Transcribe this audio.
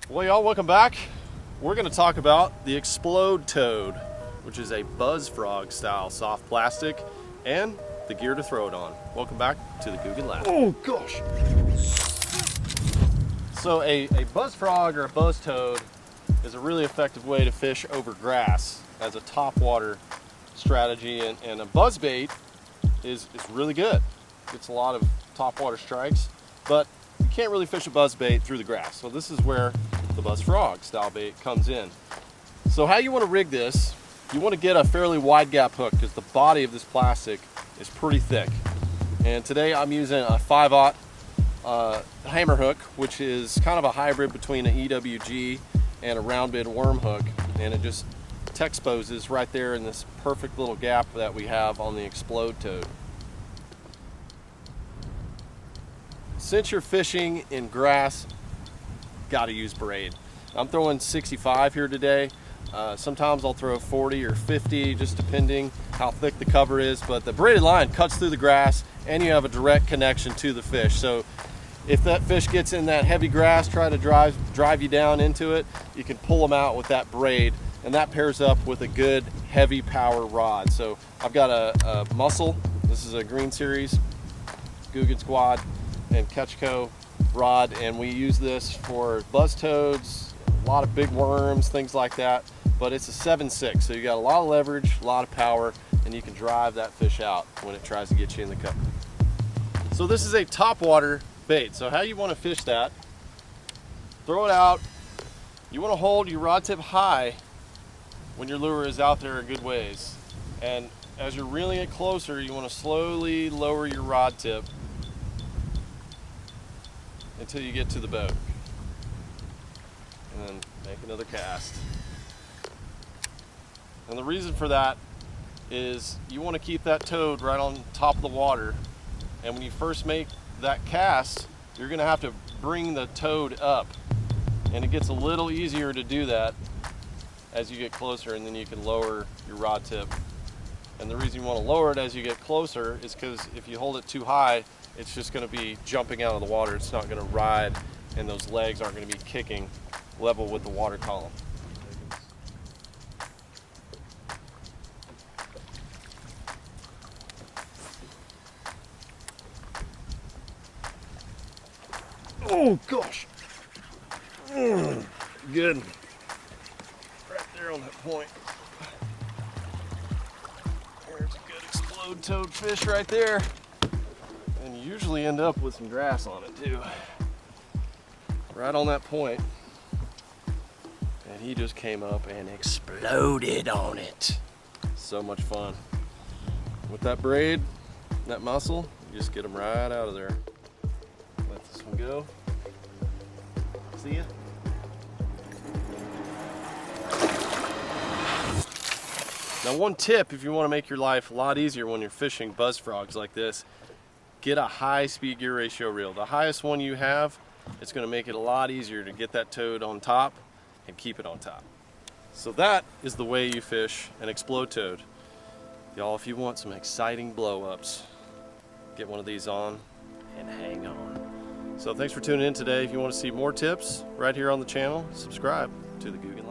Well, y'all, welcome back. We're going to talk about the Explode Toad, which is a buzz frog style soft plastic, and the gear to throw it on. Welcome back to the Googan Lab. Oh gosh! So a buzz frog or a buzz toad is a really effective way to fish over grass as a topwater strategy, and a buzz bait is really good. Gets a lot of topwater strikes, but you can't really fish a buzz bait through the grass. So this is where the buzz frog style bait comes in. So how you want to rig this, you want to get a fairly wide gap hook because the body of this plastic is pretty thick. And today I'm using a 5/0 hammer hook, which is kind of a hybrid between an EWG and a round bit worm hook, and it just T-exposes right there in this perfect little gap that we have on the Explode Toad. Since you're fishing in grass, got to use braid. I'm throwing 65 here today. Sometimes I'll throw 40 or 50, just depending how thick the cover is, but the braided line cuts through the grass and you have a direct connection to the fish. So if that fish gets in that heavy grass, try to drive you down into it, you can pull them out with that braid, and that pairs up with a good heavy power rod. So I've got a Muscle. This is a Green Series Googan Squad and Ketchco rod, and we use this for buzz toads, a lot of big worms, things like that. But it's a 7/6, so you got a lot of leverage, a lot of power, and you can drive that fish out when it tries to get you in the cover. So this is a topwater bait. So how you want to fish that, throw it out. You want to hold your rod tip high when your lure is out there a good ways, and as you're reeling it closer, you want to slowly lower your rod tip until you get to the boat, and then make another cast. And the reason for that is you want to keep that toad right on top of the water, and when you first make that cast, you're going to have to bring the toad up, and it gets a little easier to do that as you get closer, and then you can lower your rod tip. And the reason you want to lower it as you get closer is because if you hold it too high, it's just going to be jumping out of the water. It's not going to ride, and those legs aren't going to be kicking level with the water column. Oh gosh! Good. Right there on that point. There's a good Explode Toad fish right there. And you usually end up with some grass on it too. Right on that point. And he just came up and exploded on it. So much fun. With that braid, that muscle, you just get them right out of there. Let this one go. See ya. Now, one tip if you want to make your life a lot easier when you're fishing buzz frogs like this, get a high speed gear ratio reel. The highest one you have, it's going to make it a lot easier to get that toad on top and keep it on top. So that is the way you fish an Explode Toad. Y'all, if you want some exciting blow-ups, get one of these on and hang on. So thanks for tuning in today. If you want to see more tips right here on the channel, subscribe to the Googan.